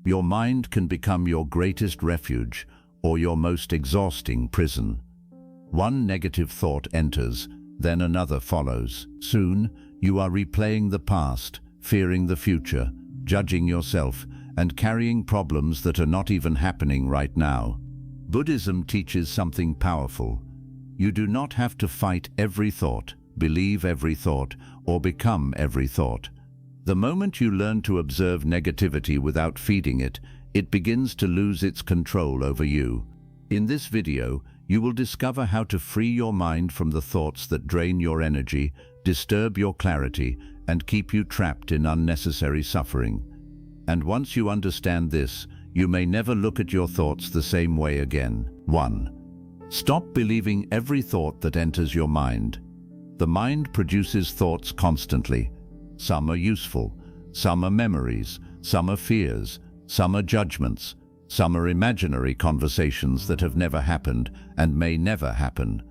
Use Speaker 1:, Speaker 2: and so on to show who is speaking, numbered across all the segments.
Speaker 1: Your mind can become your greatest refuge or your most exhausting prison. One negative thought enters, then another follows. Soon, you are replaying the past, fearing the future, judging yourself, and carrying problems that are not even happening right now. Buddhism teaches something powerful. You do not have to fight every thought, believe every thought, or become every thought. The moment you learn to observe negativity without feeding it, it begins to lose its control over you. In this video, you will discover how to free your mind from the thoughts that drain your energy, disturb your clarity, and keep you trapped in unnecessary suffering. And once you understand this, you may never look at your thoughts the same way again. 1. Stop believing every thought that enters your mind. The mind produces thoughts constantly. Some are useful, some are memories, some are fears, some are judgments, some are imaginary conversations that have never happened and may never happen.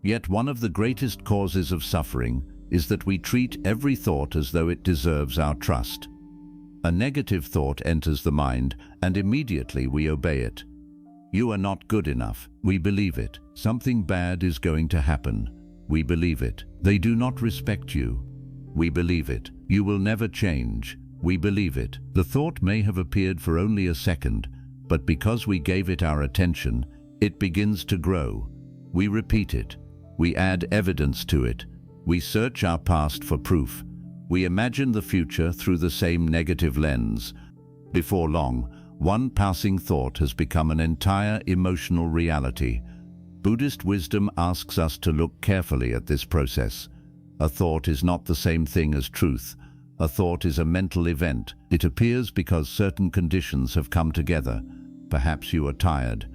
Speaker 1: Yet one of the greatest causes of suffering is that we treat every thought as though it deserves our trust. A negative thought enters the mind and immediately we obey it. You are not good enough. We believe it. Something bad is going to happen. We believe it. They do not respect you. We believe it. You will never change. We believe it. The thought may have appeared for only a second, but because we gave it our attention, it begins to grow. We repeat it. We add evidence to it. We search our past for proof. We imagine the future through the same negative lens. Before long, one passing thought has become an entire emotional reality. Buddhist wisdom asks us to look carefully at this process. A thought is not the same thing as truth. A thought is a mental event. It appears because certain conditions have come together. Perhaps you are tired.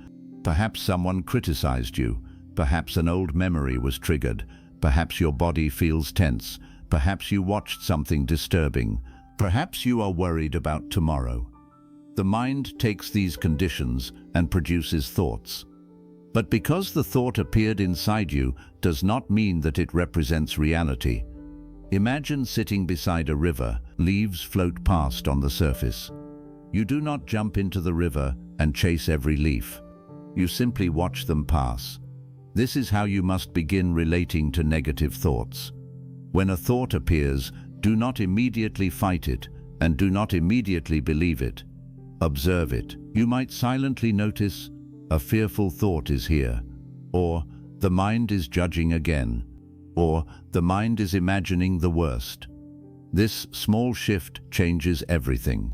Speaker 1: Perhaps someone criticized you. Perhaps an old memory was triggered. Perhaps your body feels tense. Perhaps you watched something disturbing. Perhaps you are worried about tomorrow. The mind takes these conditions and produces thoughts. But because the thought appeared inside you does not mean that it represents reality. Imagine sitting beside a river. Leaves float past on the surface. You do not jump into the river and chase every leaf. You simply watch them pass. This is how you must begin relating to negative thoughts. When a thought appears, do not immediately fight it and do not immediately believe it. Observe it. You might silently notice, a fearful thought is here, or the mind is judging again, or the mind is imagining the worst. This small shift changes everything.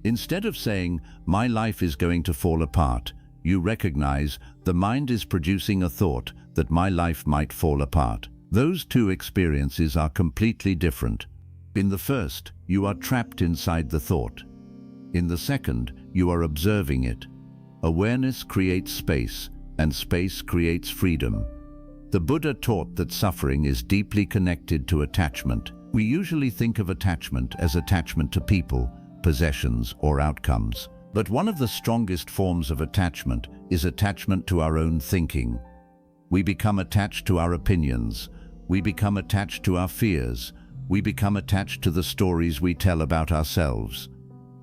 Speaker 1: Instead of saying, my life is going to fall apart, you recognize the mind is producing a thought that my life might fall apart. Those two experiences are completely different. In the first, you are trapped inside the thought. In the second, you are observing it. Awareness creates space, and space creates freedom. The Buddha taught that suffering is deeply connected to attachment. We usually think of attachment as attachment to people, possessions, or outcomes. But one of the strongest forms of attachment is attachment to our own thinking. We become attached to our opinions. We become attached to our fears. We become attached to the stories we tell about ourselves.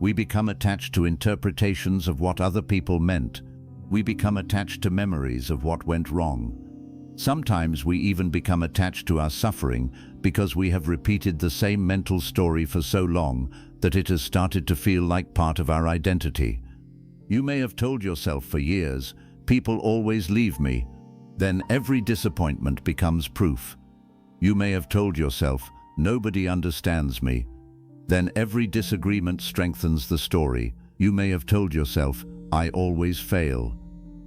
Speaker 1: We become attached to interpretations of what other people meant. We become attached to memories of what went wrong. Sometimes we even become attached to our suffering because we have repeated the same mental story for so long that it has started to feel like part of our identity. You may have told yourself for years, people always leave me. Then every disappointment becomes proof. You may have told yourself, nobody understands me. Then every disagreement strengthens the story. You may have told yourself, I always fail.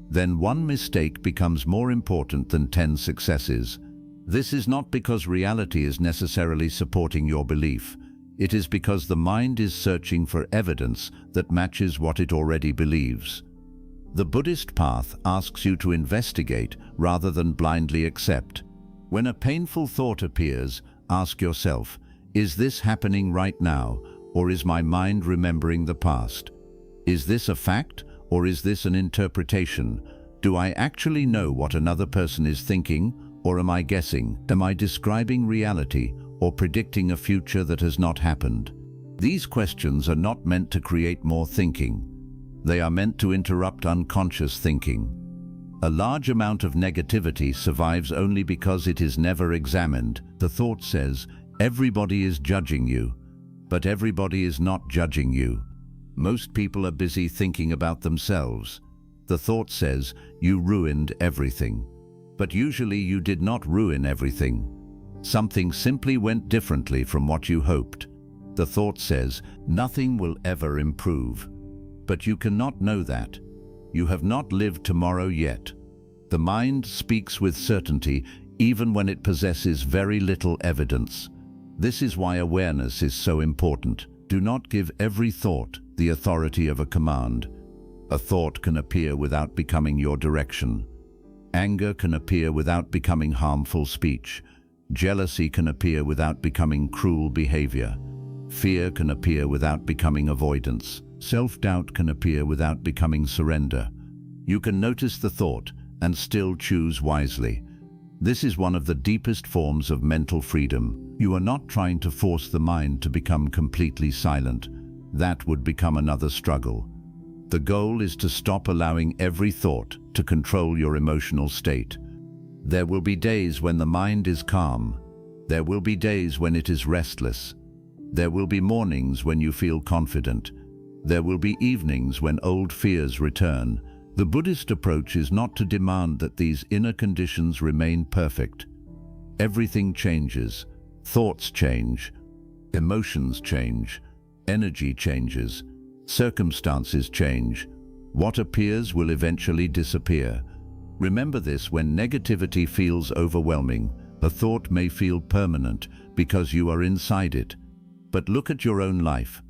Speaker 1: Then one mistake becomes more important than 10 successes. This is not because reality is necessarily supporting your belief. It is because the mind is searching for evidence that matches what it already believes. The Buddhist path asks you to investigate rather than blindly accept. When a painful thought appears, ask yourself, is this happening right now, or is my mind remembering the past? Is this a fact, or is this an interpretation? Do I actually know what another person is thinking, or am I guessing? Am I describing reality, or predicting a future that has not happened? These questions are not meant to create more thinking. They are meant to interrupt unconscious thinking. A large amount of negativity survives only because it is never examined. The thought says, everybody is judging you, but everybody is not judging you. Most people are busy thinking about themselves. The thought says, you ruined everything. But usually you did not ruin everything. Something simply went differently from what you hoped. The thought says, nothing will ever improve. But you cannot know that. You have not lived tomorrow yet. The mind speaks with certainty even when it possesses very little evidence. This is why awareness is so important. Do not give every thought the authority of a command. A thought can appear without becoming your direction. Anger can appear without becoming harmful speech. Jealousy can appear without becoming cruel behavior. Fear can appear without becoming avoidance. Self-doubt can appear without becoming surrender. You can notice the thought and still choose wisely. This is one of the deepest forms of mental freedom. You are not trying to force the mind to become completely silent. That would become another struggle. The goal is to stop allowing every thought to control your emotional state. There will be days when the mind is calm. There will be days when it is restless. There will be mornings when you feel confident. There will be evenings when old fears return. The Buddhist approach is not to demand that these inner conditions remain perfect. Everything changes. Thoughts change. Emotions change. Energy changes. Circumstances change. What appears will eventually disappear. Remember this: when negativity feels overwhelming, a thought may feel permanent because you are inside it. But look at your own life.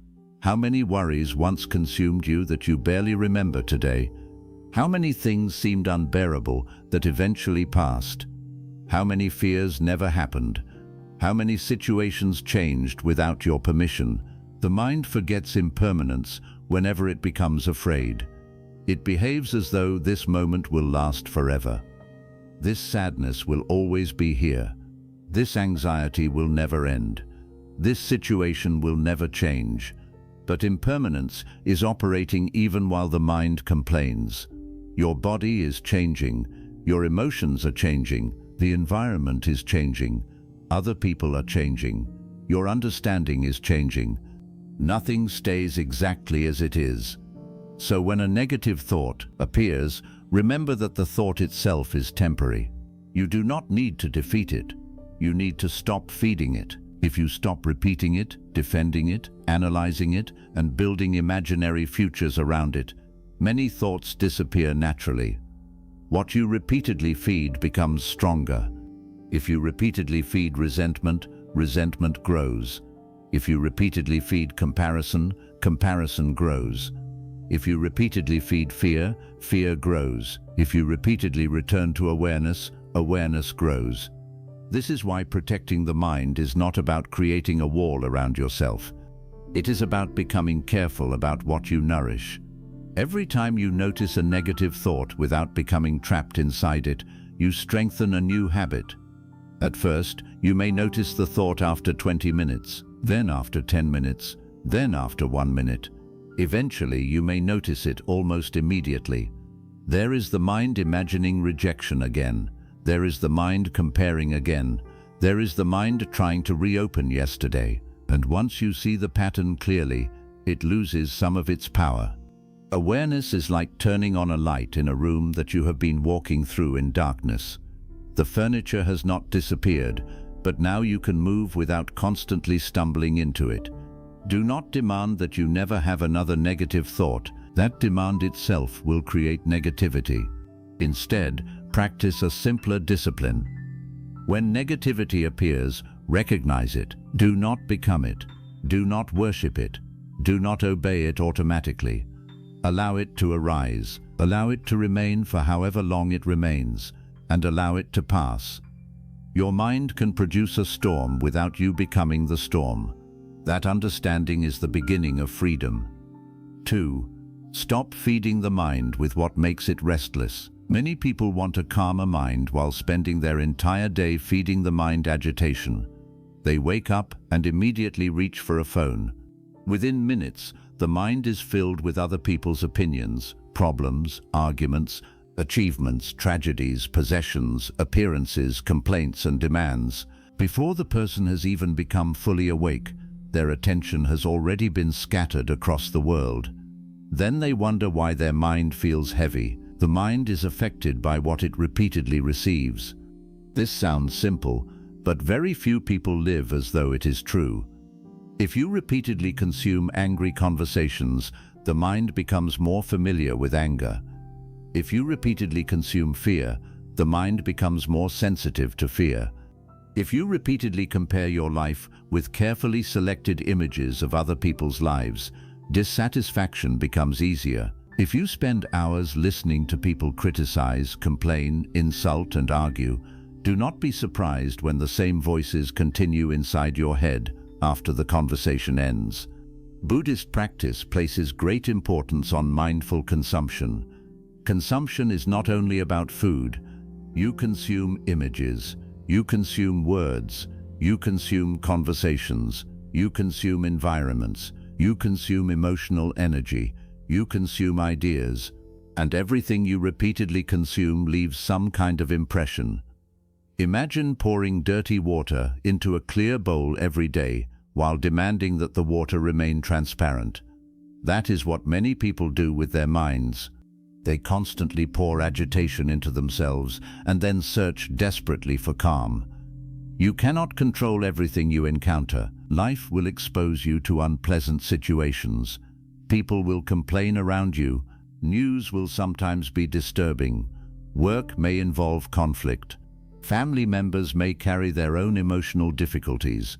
Speaker 1: How many worries once consumed you that you barely remember today? How many things seemed unbearable that eventually passed? How many fears never happened? How many situations changed without your permission? The mind forgets impermanence whenever it becomes afraid. It behaves as though this moment will last forever. This sadness will always be here. This anxiety will never end. This situation will never change. But impermanence is operating even while the mind complains. Your body is changing. Your emotions are changing. The environment is changing. Other people are changing. Your understanding is changing. Nothing stays exactly as it is. So when a negative thought appears, remember that the thought itself is temporary. You do not need to defeat it. You need to stop feeding it. If you stop repeating it, defending it, analyzing it, and building imaginary futures around it, many thoughts disappear naturally. What you repeatedly feed becomes stronger. If you repeatedly feed resentment, resentment grows. If you repeatedly feed comparison, comparison grows. If you repeatedly feed fear, fear grows. If you repeatedly return to awareness, awareness grows. This is why protecting the mind is not about creating a wall around yourself. It is about becoming careful about what you nourish. Every time you notice a negative thought without becoming trapped inside it, you strengthen a new habit. At first, you may notice the thought after 20 minutes, then after 10 minutes, then after 1 minute. Eventually, you may notice it almost immediately. There is the mind imagining rejection again. There is the mind comparing again. There is the mind trying to reopen yesterday. And once you see the pattern clearly, it loses some of its power. Awareness is like turning on a light in a room that you have been walking through in darkness. The furniture has not disappeared, but now you can move without constantly stumbling into it. Do not demand that you never have another negative thought. That demand itself will create negativity. Instead, practice a simpler discipline. When negativity appears, recognize it. Do not become it. Do not worship it. Do not obey it automatically. Allow it to arise. Allow it to remain for however long it remains, and allow it to pass. Your mind can produce a storm without you becoming the storm. That understanding is the beginning of freedom. 2. Stop feeding the mind with what makes it restless. Many people want a calmer mind while spending their entire day feeding the mind agitation. They wake up and immediately reach for a phone. Within minutes, the mind is filled with other people's opinions, problems, arguments, achievements, tragedies, possessions, appearances, complaints, and demands. Before the person has even become fully awake, their attention has already been scattered across the world. Then they wonder why their mind feels heavy. The mind is affected by what it repeatedly receives. This sounds simple, but very few people live as though it is true. If you repeatedly consume angry conversations, the mind becomes more familiar with anger. If you repeatedly consume fear, the mind becomes more sensitive to fear. If you repeatedly compare your life with carefully selected images of other people's lives, dissatisfaction becomes easier. If you spend hours listening to people criticize, complain, insult, and argue, do not be surprised when the same voices continue inside your head after the conversation ends. Buddhist practice places great importance on mindful consumption. Consumption is not only about food. You consume images, you consume words, you consume conversations, you consume environments, you consume emotional energy, you consume ideas, and everything you repeatedly consume leaves some kind of impression. Imagine pouring dirty water into a clear bowl every day while demanding that the water remain transparent. That is what many people do with their minds. They constantly pour agitation into themselves and then search desperately for calm. You cannot control everything you encounter. Life will expose you to unpleasant situations. People will complain around you. News will sometimes be disturbing. Work may involve conflict. Family members may carry their own emotional difficulties.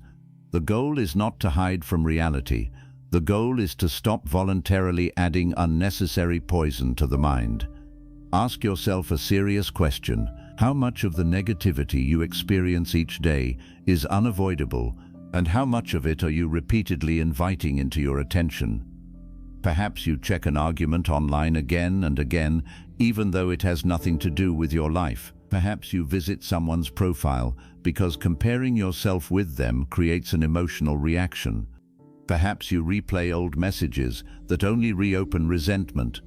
Speaker 1: The goal is not to hide from reality. The goal is to stop voluntarily adding unnecessary poison to the mind. Ask yourself a serious question. How much of the negativity you experience each day is unavoidable, and how much of it are you repeatedly inviting into your attention? Perhaps you check an argument online again and again, even though it has nothing to do with your life. Perhaps you visit someone's profile because comparing yourself with them creates an emotional reaction. Perhaps you replay old messages that only reopen resentment.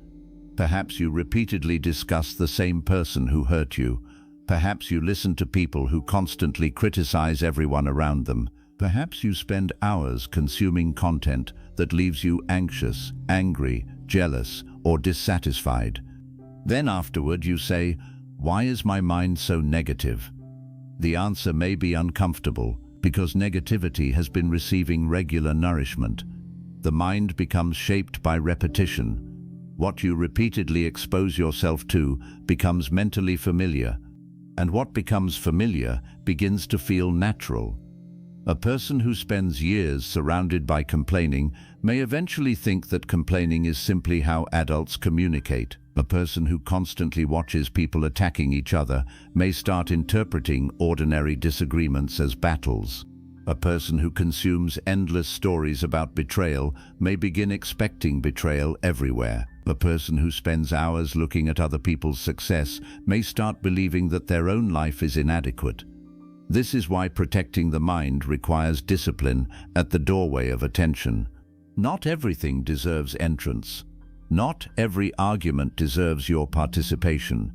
Speaker 1: Perhaps you repeatedly discuss the same person who hurt you. Perhaps you listen to people who constantly criticize everyone around them. Perhaps you spend hours consuming content that leaves you anxious, angry, jealous, or dissatisfied. Then afterward you say, "Why is my mind so negative?" The answer may be uncomfortable, because negativity has been receiving regular nourishment. The mind becomes shaped by repetition. What you repeatedly expose yourself to becomes mentally familiar, and what becomes familiar begins to feel natural. A person who spends years surrounded by complaining may eventually think that complaining is simply how adults communicate. A person who constantly watches people attacking each other may start interpreting ordinary disagreements as battles. A person who consumes endless stories about betrayal may begin expecting betrayal everywhere. A person who spends hours looking at other people's success may start believing that their own life is inadequate. This is why protecting the mind requires discipline at the doorway of attention. Not everything deserves entrance. Not every argument deserves your participation.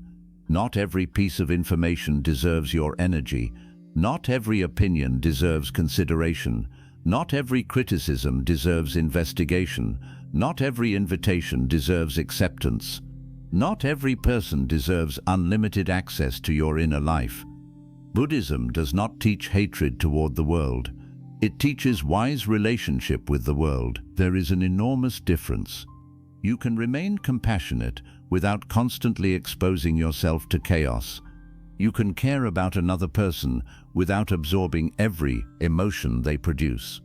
Speaker 1: Not every piece of information deserves your energy. Not every opinion deserves consideration. Not every criticism deserves investigation. Not every invitation deserves acceptance. Not every person deserves unlimited access to your inner life. Buddhism does not teach hatred toward the world. It teaches wise relationship with the world. There is an enormous difference. You can remain compassionate without constantly exposing yourself to chaos. You can care about another person without absorbing every emotion they produce.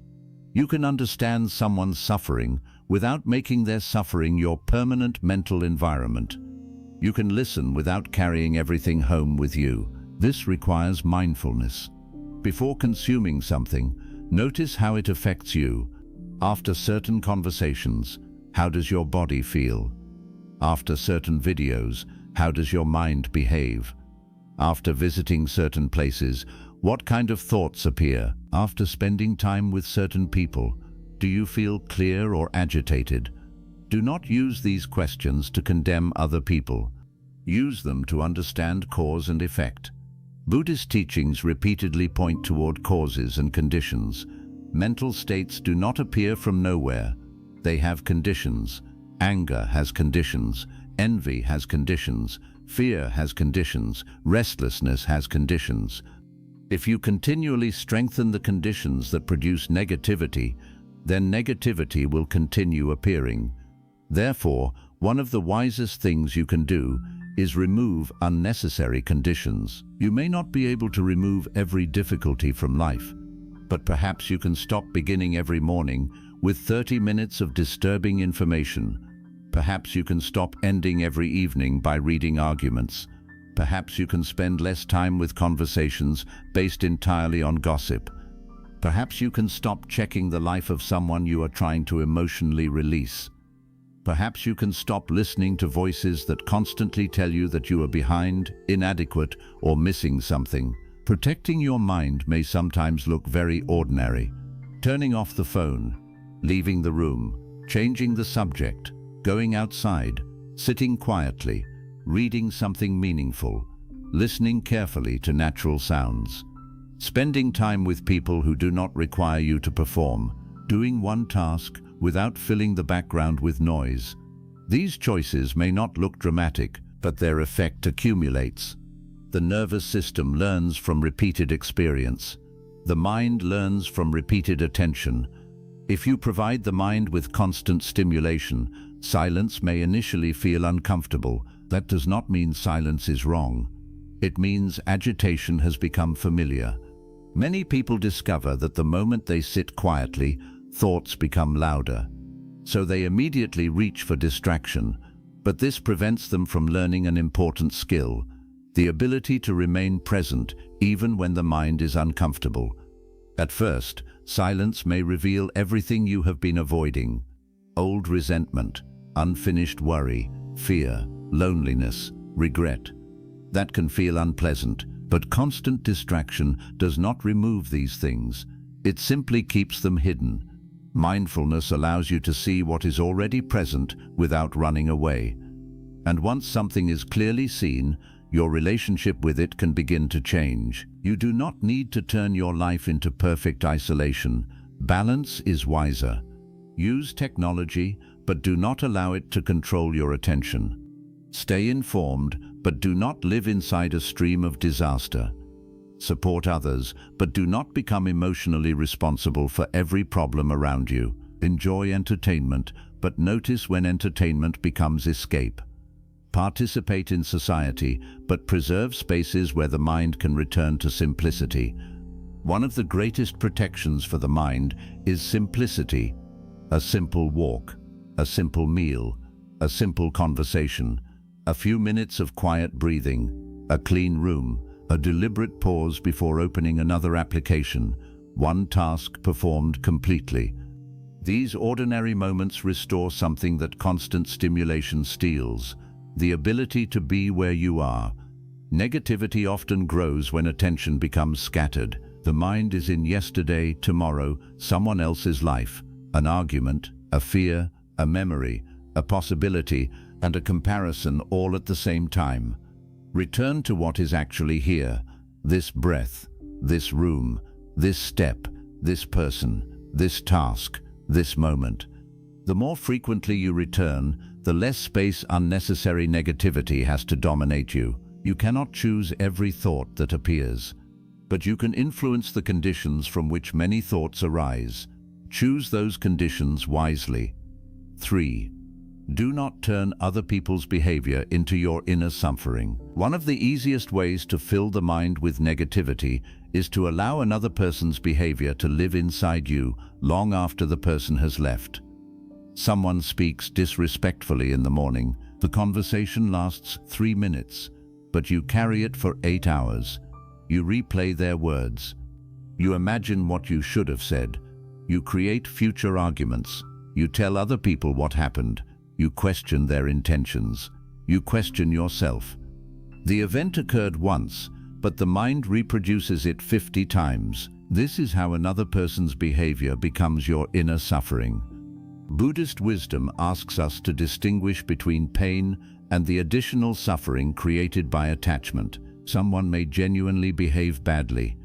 Speaker 1: You can understand someone's suffering without making their suffering your permanent mental environment. You can listen without carrying everything home with you. This requires mindfulness. Before consuming something, notice how it affects you. After certain conversations, how does your body feel? After certain videos, how does your mind behave? After visiting certain places, what kind of thoughts appear? After spending time with certain people, Do you feel clear or agitated? Do not use these questions to condemn other people. Use them to understand cause and effect. Buddhist teachings repeatedly point toward causes and conditions. Mental states do not appear from nowhere. They have conditions. Anger has conditions. Envy has conditions. Fear has conditions. Restlessness has conditions. If you continually strengthen the conditions that produce negativity, then negativity will continue appearing. Therefore, one of the wisest things you can do is remove unnecessary conditions. You may not be able to remove every difficulty from life, but perhaps you can stop beginning every morning with 30 minutes of disturbing information. Perhaps you can stop ending every evening by reading arguments. Perhaps you can spend less time with conversations based entirely on gossip. Perhaps you can stop checking the life of someone you are trying to emotionally release. Perhaps you can stop listening to voices that constantly tell you that you are behind, inadequate, or missing something. Protecting your mind may sometimes look very ordinary. Turning off the phone, leaving the room, changing the subject, going outside, sitting quietly, reading something meaningful, listening carefully to natural sounds, spending time with people who do not require you to perform, doing one task without filling the background with noise. These choices may not look dramatic, but their effect accumulates. The nervous system learns from repeated experience. The mind learns from repeated attention. If you provide the mind with constant stimulation, silence may initially feel uncomfortable. That does not mean silence is wrong. It means agitation has become familiar. Many people discover that the moment they sit quietly, thoughts become louder. So they immediately reach for distraction, but this prevents them from learning an important skill, the ability to remain present even when the mind is uncomfortable. At first, silence may reveal everything you have been avoiding: old resentment, unfinished worry, fear, loneliness, regret. That can feel unpleasant, but constant distraction does not remove these things. It simply keeps them hidden. Mindfulness allows you to see what is already present without running away. And once something is clearly seen, your relationship with it can begin to change. You do not need to turn your life into perfect isolation. Balance is wiser. Use technology, but do not allow it to control your attention. Stay informed, but do not live inside a stream of disaster. Support others, but do not become emotionally responsible for every problem around you. Enjoy entertainment, but notice when entertainment becomes escape. Participate in society, but preserve spaces where the mind can return to simplicity. One of the greatest protections for the mind is simplicity. A simple walk, a simple meal, a simple conversation, a few minutes of quiet breathing, a clean room, a deliberate pause before opening another application, one task performed completely. These ordinary moments restore something that constant stimulation steals: the ability to be where you are. Negativity often grows when attention becomes scattered. The mind is in yesterday, tomorrow, someone else's life, an argument, a fear, a memory, a possibility, and a comparison all at the same time. Return to what is actually here: this breath, this room, this step, this person, this task, this moment. The more frequently you return, the less space unnecessary negativity has to dominate you. You cannot choose every thought that appears, but you can influence the conditions from which many thoughts arise. Choose those conditions wisely. 3. Do not turn other people's behavior into your inner suffering. One of the easiest ways to fill the mind with negativity is to allow another person's behavior to live inside you long after the person has left. Someone speaks disrespectfully in the morning. The conversation lasts 3 minutes, but you carry it for 8 hours. You replay their words. You imagine what you should have said. You create future arguments. You tell other people what happened. You question their intentions. You question yourself. The event occurred once, but the mind reproduces it 50 times. This is how another person's behavior becomes your inner suffering. Buddhist wisdom asks us to distinguish between pain and the additional suffering created by attachment. Someone may genuinely behave badly.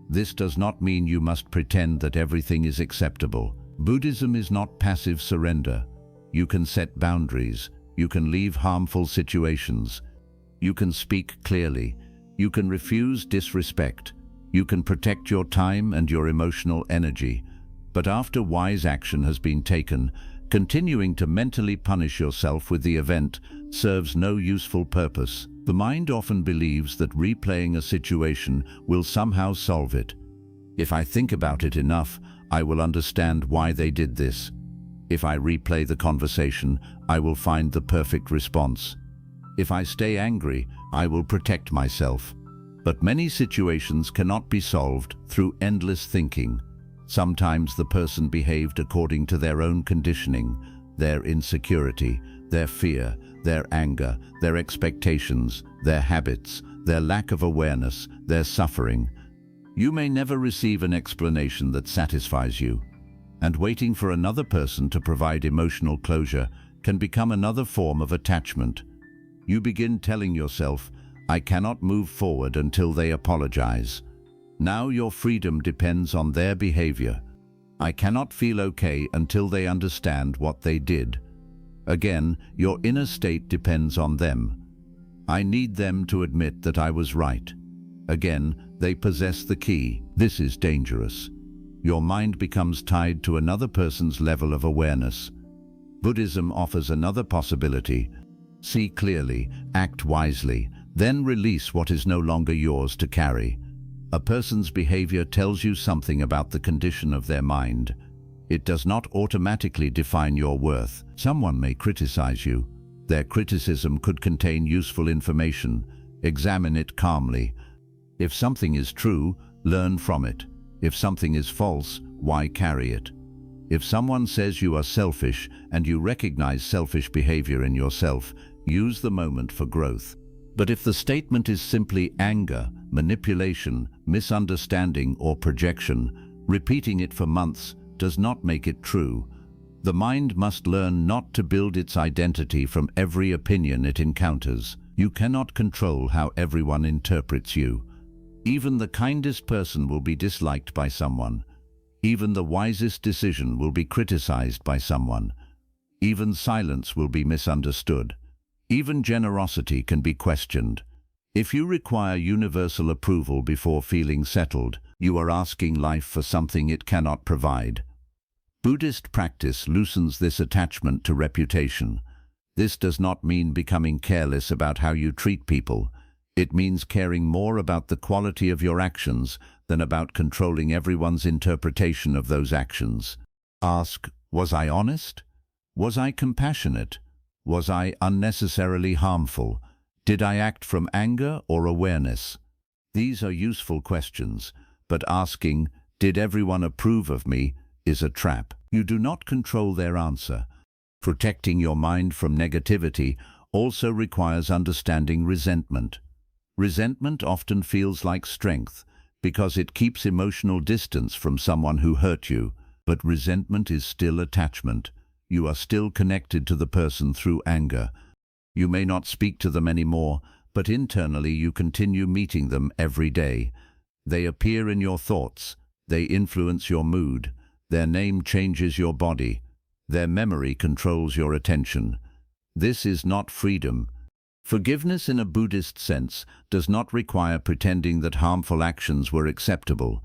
Speaker 1: This does not mean you must pretend that everything is acceptable. Buddhism is not passive surrender. You can set boundaries. You can leave harmful situations. You can speak clearly. You can refuse disrespect. You can protect your time and your emotional energy. But after wise action has been taken, continuing to mentally punish yourself with the event serves no useful purpose. The mind often believes that replaying a situation will somehow solve it. If I think about it enough, I will understand why they did this. If I replay the conversation, I will find the perfect response. If I stay angry, I will protect myself. But many situations cannot be solved through endless thinking. Sometimes the person behaved according to their own conditioning, their insecurity, their fear, their anger, their expectations, their habits, their lack of awareness, their suffering. You may never receive an explanation that satisfies you, and waiting for another person to provide emotional closure can become another form of attachment. You begin telling yourself, "I cannot move forward until they apologize." Now your freedom depends on their behavior. "I cannot feel okay until they understand what they did." Again, your inner state depends on them. "I need them to admit that I was right." Again, they possess the key. This is dangerous. Your mind becomes tied to another person's level of awareness. Buddhism offers another possibility. See clearly, act wisely, then release what is no longer yours to carry. A person's behavior tells you something about the condition of their mind. It does not automatically define your worth. Someone may criticize you. Their criticism could contain useful information. Examine it calmly. If something is true, learn from it. If something is false, why carry it? If someone says you are selfish and you recognize selfish behavior in yourself, use the moment for growth. But if the statement is simply anger, manipulation, misunderstanding, or projection, repeating it for months does not make it true. The mind must learn not to build its identity from every opinion it encounters. You cannot control how everyone interprets you. Even the kindest person will be disliked by someone. Even the wisest decision will be criticized by someone. Even silence will be misunderstood. Even generosity can be questioned. If you require universal approval before feeling settled, you are asking life for something it cannot provide. Buddhist practice loosens this attachment to reputation. This does not mean becoming careless about how you treat people. It means caring more about the quality of your actions than about controlling everyone's interpretation of those actions. Ask, was I honest? Was I compassionate? Was I unnecessarily harmful? Did I act from anger or awareness? These are useful questions, but asking, did everyone approve of me, is a trap. You do not control their answer. Protecting your mind from negativity also requires understanding resentment. Resentment often feels like strength because it keeps emotional distance from someone who hurt you, but resentment is still attachment. You are still connected to the person through anger. You may not speak to them anymore, but internally you continue meeting them every day. They appear in your thoughts. They influence your mood. Their name changes your body. Their memory controls your attention. This is not freedom. Forgiveness in a Buddhist sense does not require pretending that harmful actions were acceptable.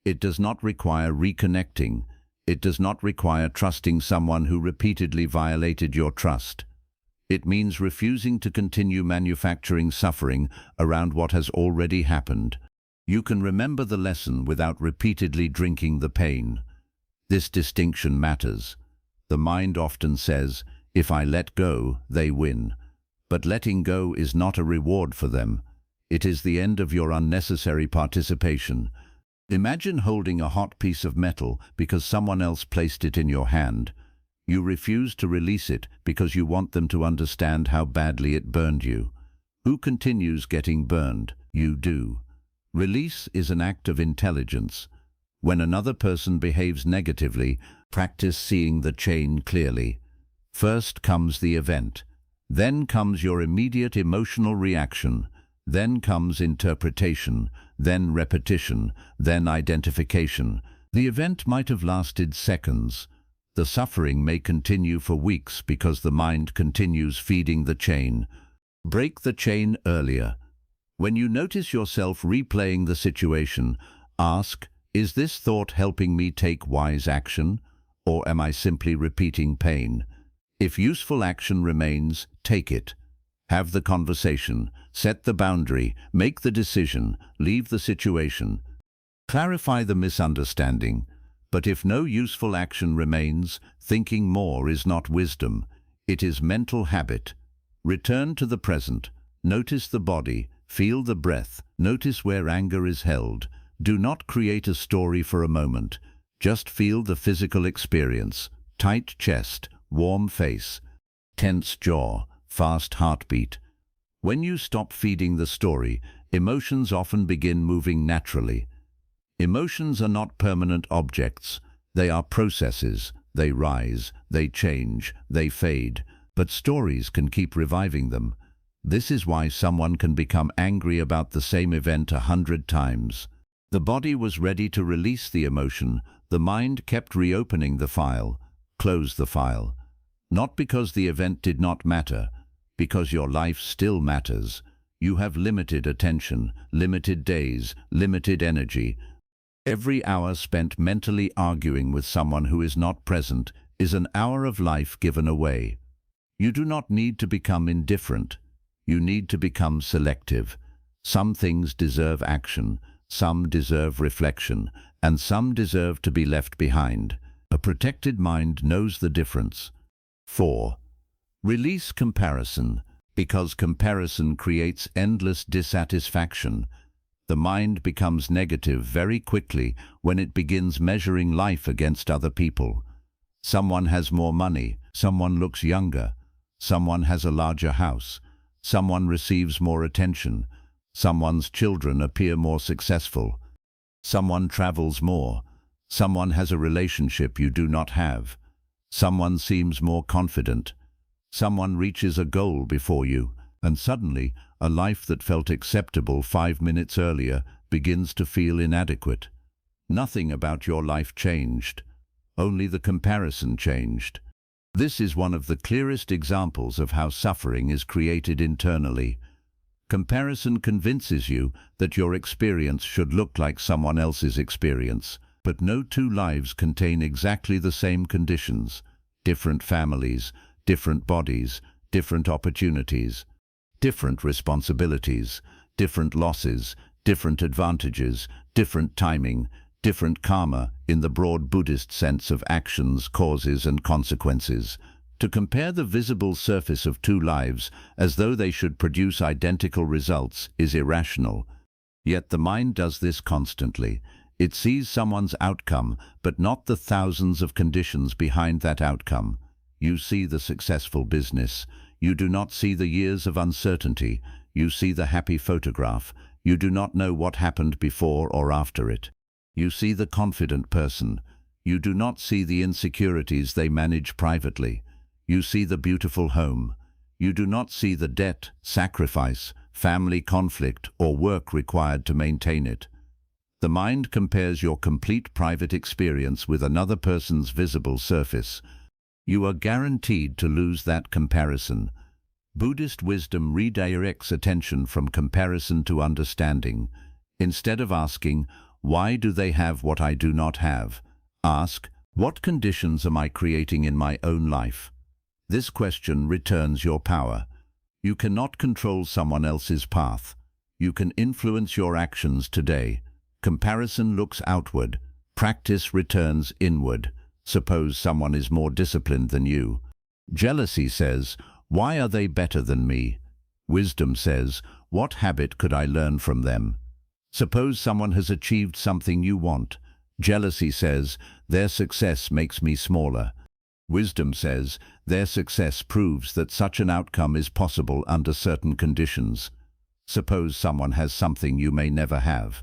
Speaker 1: It does not require reconnecting. It does not require trusting someone who repeatedly violated your trust. It means refusing to continue manufacturing suffering around what has already happened. You can remember the lesson without repeatedly drinking the pain. This distinction matters. The mind often says, if I let go, they win. But letting go is not a reward for them. It is the end of your unnecessary participation. Imagine holding a hot piece of metal because someone else placed it in your hand. You refuse to release it because you want them to understand how badly it burned you. Who continues getting burned? You do. Release is an act of intelligence. When another person behaves negatively, practice seeing the chain clearly. First comes the event. Then comes your immediate emotional reaction. Then comes interpretation, then repetition, then identification. The event might have lasted seconds. The suffering may continue for weeks because the mind continues feeding the chain. Break the chain earlier. When you notice yourself replaying the situation, ask, is this thought helping me take wise action, or am I simply repeating pain? If useful action remains, take it. Have the conversation, set the boundary, make the decision, leave the situation. Clarify the misunderstanding. But if no useful action remains, thinking more is not wisdom. It is mental habit. Return to the present. Notice the body. Feel the breath. Notice where anger is held. Do not create a story for a moment. Just feel the physical experience. Tight chest, warm face, tense jaw, fast heartbeat. When you stop feeding the story, emotions often begin moving naturally. Emotions are not permanent objects. They are processes. They rise, they change, they fade. But stories can keep reviving them. This is why someone can become angry about the same event 100 times. The body was ready to release the emotion. The mind kept reopening the file. Close the file. Not because the event did not matter, because your life still matters. You have limited attention, limited days, limited energy. Every hour spent mentally arguing with someone who is not present is an hour of life given away. You do not need to become indifferent. You need to become selective. Some things deserve action, some deserve reflection, and some deserve to be left behind. A protected mind knows the difference. 4. Release comparison, because comparison creates endless dissatisfaction. The mind becomes negative very quickly when it begins measuring life against other people. Someone has more money, someone looks younger, someone has a larger house, someone receives more attention, someone's children appear more successful, someone travels more, someone has a relationship you do not have, someone seems more confident, someone reaches a goal before you, and suddenly a life that felt acceptable 5 minutes earlier begins to feel inadequate. Nothing about your life changed. Only the comparison changed. This is one of the clearest examples of how suffering is created internally. Comparison convinces you that your experience should look like someone else's experience, but no two lives contain exactly the same conditions. Different families, different bodies, different opportunities, different responsibilities, different losses, different advantages, different timing, different karma in the broad Buddhist sense of actions, causes and consequences. To compare the visible surface of two lives as though they should produce identical results is irrational. Yet the mind does this constantly. It sees someone's outcome, but not the thousands of conditions behind that outcome. You see the successful business. You do not see the years of uncertainty. You see the happy photograph. You do not know what happened before or after it. You see the confident person. You do not see the insecurities they manage privately. You see the beautiful home. You do not see the debt, sacrifice, family conflict, or work required to maintain it. The mind compares your complete private experience with another person's visible surface. You are guaranteed to lose that comparison. Buddhist wisdom redirects attention from comparison to understanding. Instead of asking, why do they have what I do not have? Ask, what conditions am I creating in my own life? This question returns your power. You cannot control someone else's path. You can influence your actions today. Comparison looks outward. Practice returns inward. Suppose someone is more disciplined than you. Jealousy says, why are they better than me? Wisdom says, what habit could I learn from them? Suppose someone has achieved something you want. Jealousy says, their success makes me smaller. Wisdom says, their success proves that such an outcome is possible under certain conditions. Suppose someone has something you may never have.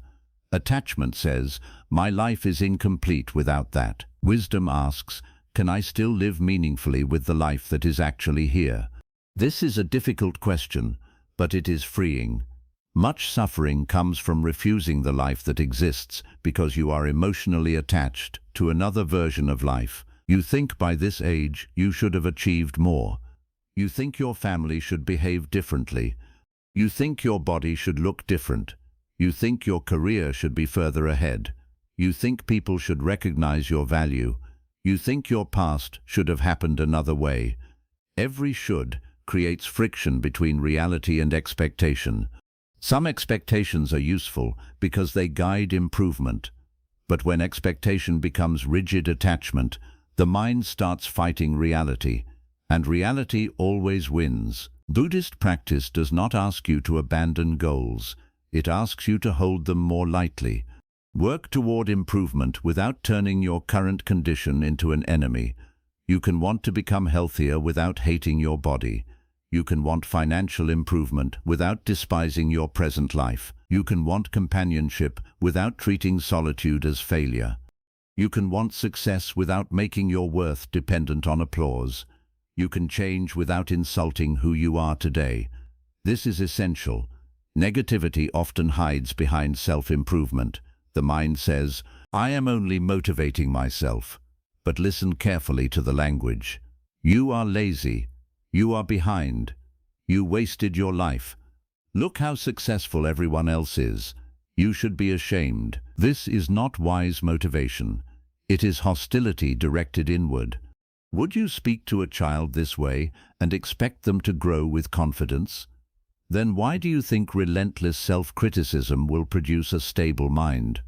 Speaker 1: Attachment says, my life is incomplete without that. Wisdom asks, can I still live meaningfully with the life that is actually here? This is a difficult question, but it is freeing. Much suffering comes from refusing the life that exists because you are emotionally attached to another version of life. You think by this age you should have achieved more. You think your family should behave differently. You think your body should look different. You think your career should be further ahead. You think people should recognize your value. You think your past should have happened another way. Every should creates friction between reality and expectation. Some expectations are useful because they guide improvement. But when expectation becomes rigid attachment, the mind starts fighting reality, and reality always wins. Buddhist practice does not ask you to abandon goals. It asks you to hold them more lightly. Work toward improvement without turning your current condition into an enemy. You can want to become healthier without hating your body. You can want financial improvement without despising your present life. You can want companionship without treating solitude as failure. You can want success without making your worth dependent on applause. You can change without insulting who you are today. This is essential. Negativity often hides behind self-improvement. The mind says, I am only motivating myself. But listen carefully to the language. You are lazy. You are behind. You wasted your life. Look how successful everyone else is. You should be ashamed. This is not wise motivation. It is hostility directed inward. Would you speak to a child this way and expect them to grow with confidence? Then why do you think relentless self-criticism will produce a stable mind?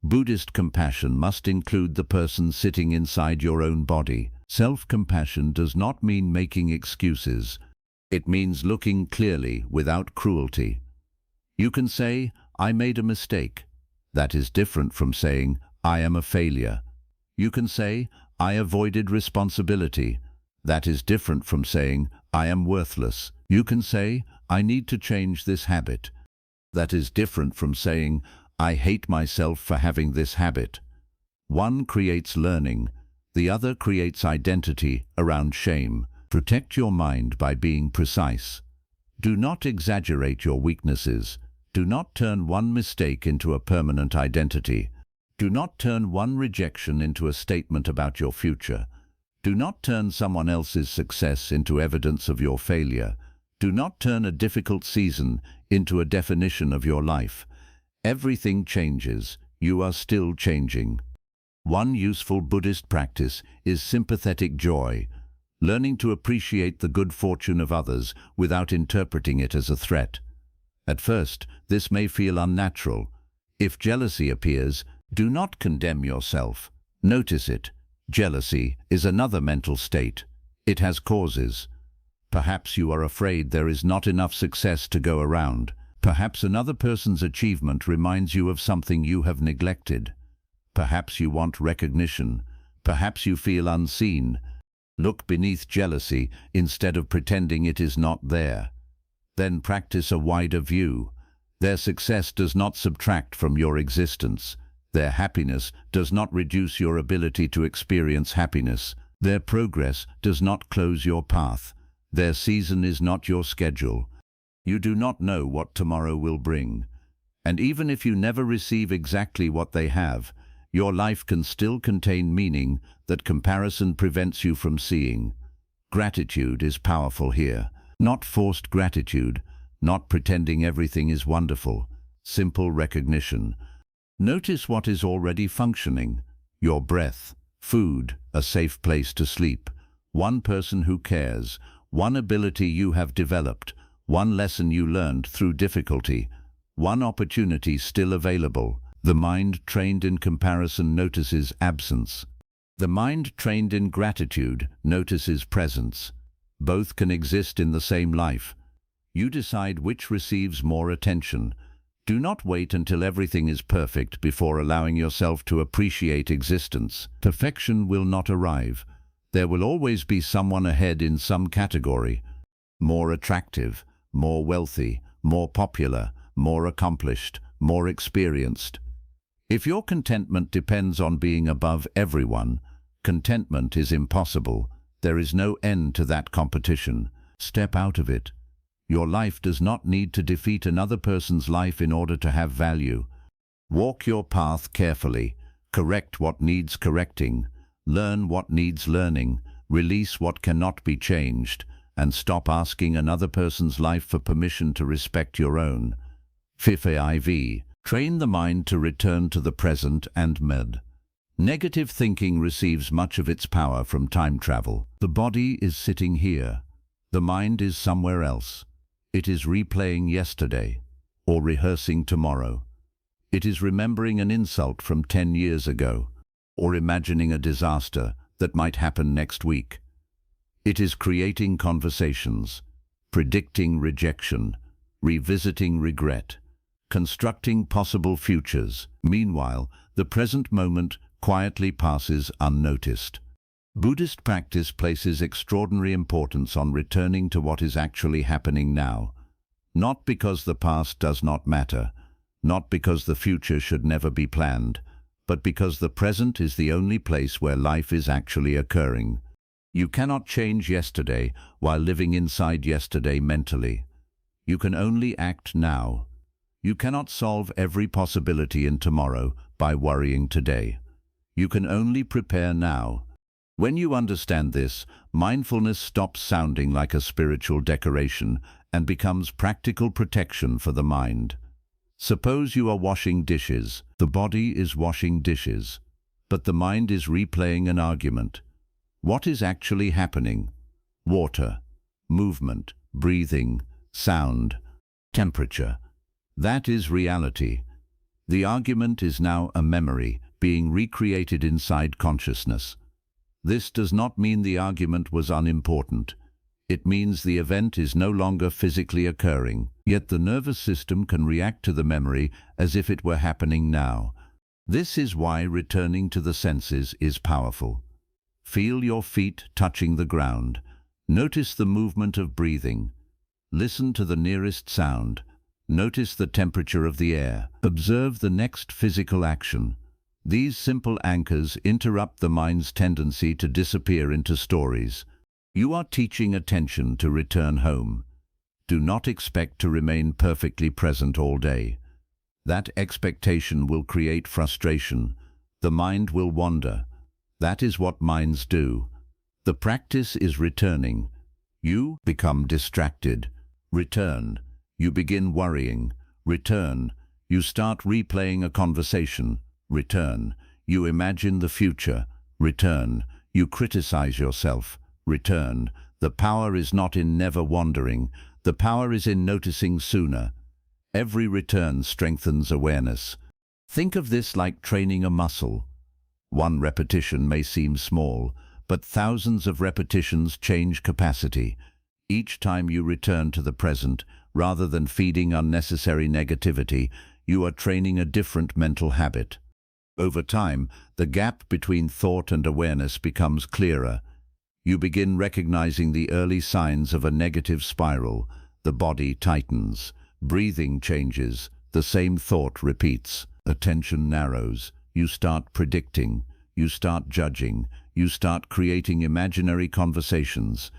Speaker 1: Buddhist compassion must include the person sitting inside your own body. Self-compassion does not mean making excuses. It means looking clearly without cruelty. You can say, I made a mistake. That is different from saying, I am a failure. You can say, I avoided responsibility. That is different from saying, I am worthless. You can say, I need to change this habit. That is different from saying, I hate myself for having this habit. One creates learning. The other creates identity around shame. Protect your mind by being precise. Do not exaggerate your weaknesses. Do not turn one mistake into a permanent identity. Do not turn one rejection into a statement about your future. Do not turn someone else's success into evidence of your failure. Do not turn a difficult season into a definition of your life. Everything changes. You are still changing. One useful Buddhist practice is sympathetic joy, learning to appreciate the good fortune of others without interpreting it as a threat. At first, this may feel unnatural. If jealousy appears, do not condemn yourself. Notice it. Jealousy is another mental state. It has causes. Perhaps you are afraid there is not enough success to go around. Perhaps another person's achievement reminds you of something you have neglected. Perhaps you want recognition. Perhaps you feel unseen. Look beneath jealousy instead of pretending it is not there. Then practice a wider view. Their success does not subtract from your existence. Their happiness does not reduce your ability to experience happiness. Their progress does not close your path. Their season is not your schedule. You do not know what tomorrow will bring. And even if you never receive exactly what they have, your life can still contain meaning that comparison prevents you from seeing. Gratitude is powerful here. Not forced gratitude, not pretending everything is wonderful. Simple recognition. Notice what is already functioning. Your breath, food, a safe place to sleep, one person who cares, one ability you have developed, one lesson you learned through difficulty, one opportunity still available. The mind trained in comparison notices absence. The mind trained in gratitude notices presence. Both can exist in the same life. You decide which receives more attention. Do not wait until everything is perfect before allowing yourself to appreciate existence. Perfection will not arrive. There will always be someone ahead in some category. More attractive, more wealthy, more popular, more accomplished, more experienced. If your contentment depends on being above everyone, contentment is impossible. There is no end to that competition. Step out of it. Your life does not need to defeat another person's life in order to have value. Walk your path carefully. Correct what needs correcting. Learn what needs learning. Release what cannot be changed. And stop asking another person's life for permission to respect your own. 5. Train the mind to return to the present and med. Negative thinking receives much of its power from time travel. The body is sitting here. The mind is somewhere else. It is replaying yesterday or rehearsing tomorrow. It is remembering an insult from 10 years ago or imagining a disaster that might happen next week. It is creating conversations, predicting rejection, revisiting regret, constructing possible futures. Meanwhile, the present moment quietly passes unnoticed. Buddhist practice places extraordinary importance on returning to what is actually happening now, not because the past does not matter, not because the future should never be planned, but because the present is the only place where life is actually occurring. You cannot change yesterday while living inside yesterday mentally. You can only act now. You cannot solve every possibility in tomorrow by worrying today. You can only prepare now. When you understand this, mindfulness stops sounding like a spiritual decoration and becomes practical protection for the mind. Suppose you are washing dishes. The body is washing dishes, but the mind is replaying an argument. What is actually happening? Water, movement, breathing, sound, temperature. That is reality. The argument is now a memory being recreated inside consciousness. This does not mean the argument was unimportant. It means the event is no longer physically occurring, yet the nervous system can react to the memory as if it were happening now. This is why returning to the senses is powerful. Feel your feet touching the ground. Notice the movement of breathing. Listen to the nearest sound. Notice the temperature of the air. Observe the next physical action. These simple anchors interrupt the mind's tendency to disappear into stories. You are teaching attention to return home. Do not expect to remain perfectly present all day. That expectation will create frustration. The mind will wander. That is what minds do. The practice is returning. You become distracted. Return. You begin worrying. Return. You start replaying a conversation. Return. You imagine the future. Return. You criticize yourself. Return. The power is not in never wandering. The power is in noticing sooner. Every return strengthens awareness. Think of this like training a muscle. One repetition may seem small, but thousands of repetitions change capacity. Each time you return to the present, rather than feeding unnecessary negativity, you are training a different mental habit. Over time, the gap between thought and awareness becomes clearer. You begin recognizing the early signs of a negative spiral. The body tightens, breathing changes, the same thought repeats, attention narrows, you start predicting, you start judging, you start creating imaginary conversations.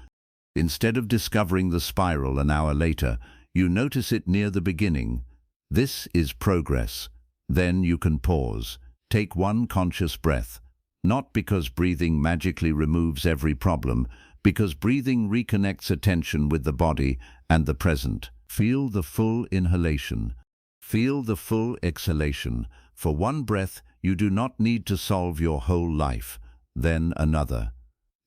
Speaker 1: Instead of discovering the spiral an hour later, you notice it near the beginning. This is progress. Then you can pause. Take one conscious breath, not because breathing magically removes every problem, because breathing reconnects attention with the body and the present. Feel the full inhalation. Feel the full exhalation. For one breath, you do not need to solve your whole life. Then another.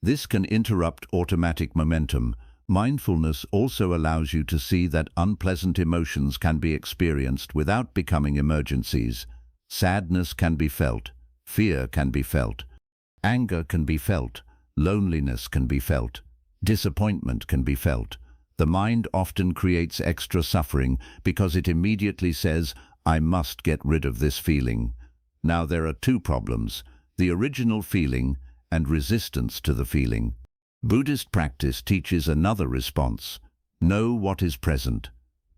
Speaker 1: This can interrupt automatic momentum. Mindfulness also allows you to see that unpleasant emotions can be experienced without becoming emergencies. Sadness can be felt. Fear can be felt. Anger can be felt. Loneliness can be felt. Disappointment can be felt. The mind often creates extra suffering because it immediately says, I must get rid of this feeling. Now there are two problems, the original feeling and resistance to the feeling. Buddhist practice teaches another response. Know what is present.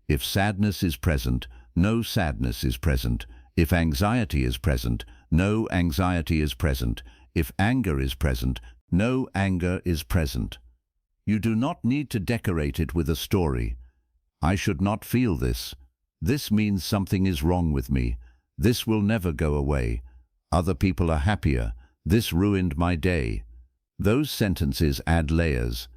Speaker 1: If sadness is present, no sadness is present. If anxiety is present, no anxiety is present. If anger is present, no anger is present. You do not need to decorate it with a story. I should not feel this. This means something is wrong with me. This will never go away. Other people are happier. This ruined my day. Those sentences add layers.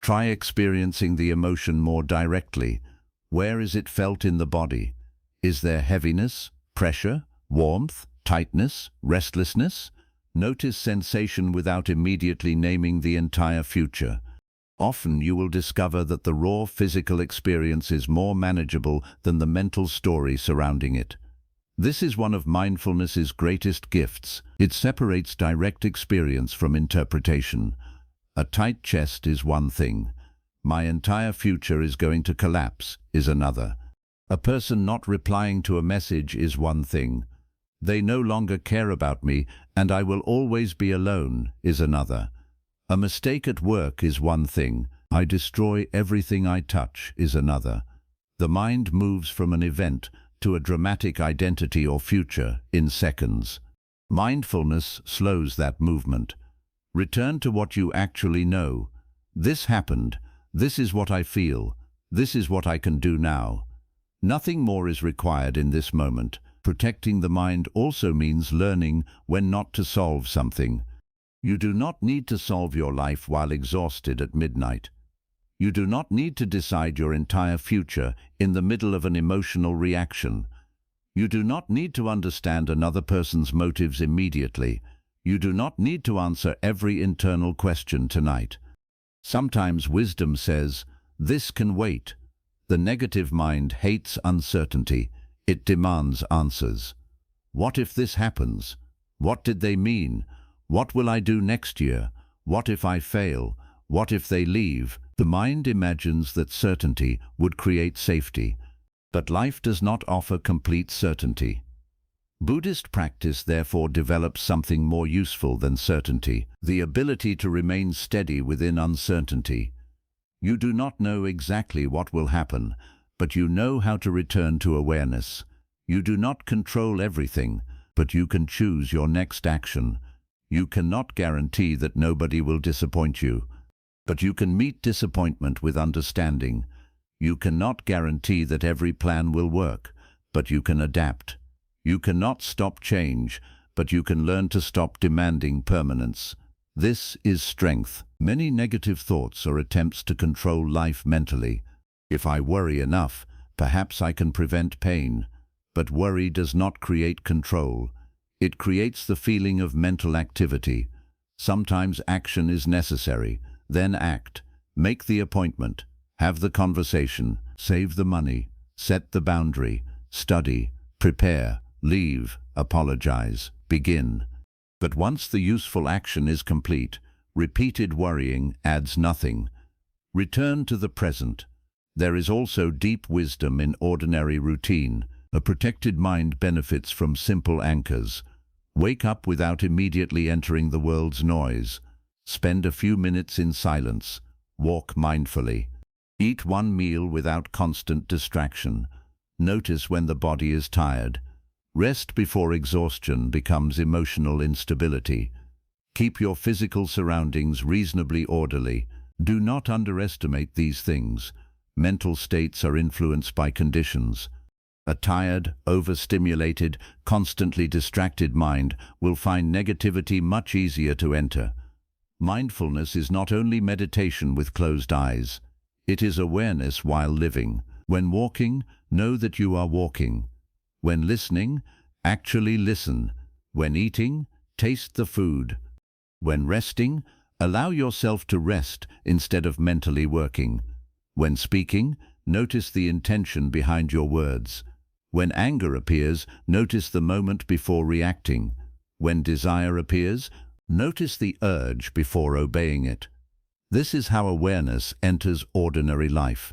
Speaker 1: Try experiencing the emotion more directly. Where is it felt in the body? Is there heaviness, pressure, warmth, tightness, restlessness? Notice sensation without immediately naming the entire future. Often you will discover that the raw physical experience is more manageable than the mental story surrounding it. This is one of mindfulness's greatest gifts. It separates direct experience from interpretation. A tight chest is one thing. My entire future is going to collapse is another. A person not replying to a message is one thing. They no longer care about me and I will always be alone is another. A mistake at work is one thing. I destroy everything I touch is another. The mind moves from an event to a dramatic identity or future in seconds. Mindfulness slows that movement. Return to what you actually know. This happened. This is what I feel. This is what I can do now. Nothing more is required in this moment. Protecting the mind also means learning when not to solve something. You do not need to solve your life while exhausted at midnight. You do not need to decide your entire future in the middle of an emotional reaction. You do not need to understand another person's motives immediately. You do not need to answer every internal question tonight. Sometimes wisdom says, "This can wait." The negative mind hates uncertainty. It demands answers. What if this happens? What did they mean? What will I do next year? What if I fail? What if they leave? The mind imagines that certainty would create safety, but life does not offer complete certainty. Buddhist practice therefore develops something more useful than certainty, the ability to remain steady within uncertainty. You do not know exactly what will happen, but you know how to return to awareness. You do not control everything, but you can choose your next action. You cannot guarantee that nobody will disappoint you, but you can meet disappointment with understanding. You cannot guarantee that every plan will work, but you can adapt. You cannot stop change, but you can learn to stop demanding permanence. This is strength. Many negative thoughts are attempts to control life mentally. If I worry enough, perhaps I can prevent pain. But worry does not create control. It creates the feeling of mental activity. Sometimes action is necessary. Then act. Make the appointment. Have the conversation. Save the money. Set the boundary. Study. Prepare. Leave. Apologize. Begin. But once the useful action is complete, repeated worrying adds nothing. Return to the present. There is also deep wisdom in ordinary routine. A protected mind benefits from simple anchors. Wake up without immediately entering the world's noise. Spend a few minutes in silence. Walk mindfully. Eat one meal without constant distraction. Notice when the body is tired. Rest before exhaustion becomes emotional instability. Keep your physical surroundings reasonably orderly. Do not underestimate these things. Mental states are influenced by conditions. A tired, overstimulated, constantly distracted mind will find negativity much easier to enter. Mindfulness is not only meditation with closed eyes. It is awareness while living. When walking, know that you are walking. When listening, actually listen. When eating, taste the food. When resting, allow yourself to rest instead of mentally working. When speaking, notice the intention behind your words. When anger appears, notice the moment before reacting. When desire appears, notice the urge before obeying it. This is how awareness enters ordinary life.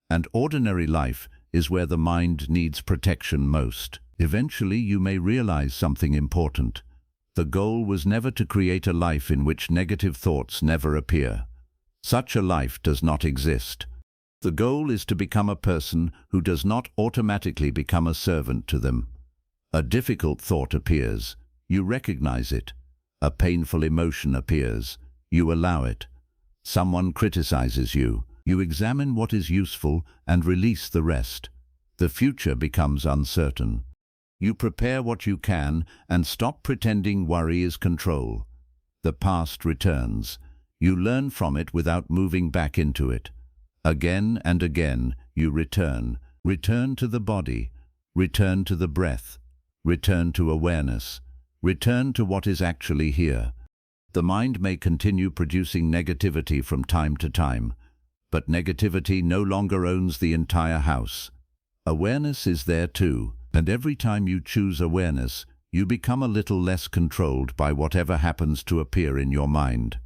Speaker 1: And ordinary life is where the mind needs protection most. Eventually, you may realize something important. The goal was never to create a life in which negative thoughts never appear. Such a life does not exist. The goal is to become a person who does not automatically become a servant to them. A difficult thought appears. You recognize it. A painful emotion appears. You allow it. Someone criticizes you. You examine what is useful and release the rest. The future becomes uncertain. You prepare what you can and stop pretending worry is control. The past returns. You learn from it without moving back into it. Again and again, you return. Return to the body. Return to the breath. Return to awareness. Return to what is actually here. The mind may continue producing negativity from time to time, but negativity no longer owns the entire house. Awareness is there too, and every time you choose awareness, you become a little less controlled by whatever happens to appear in your mind.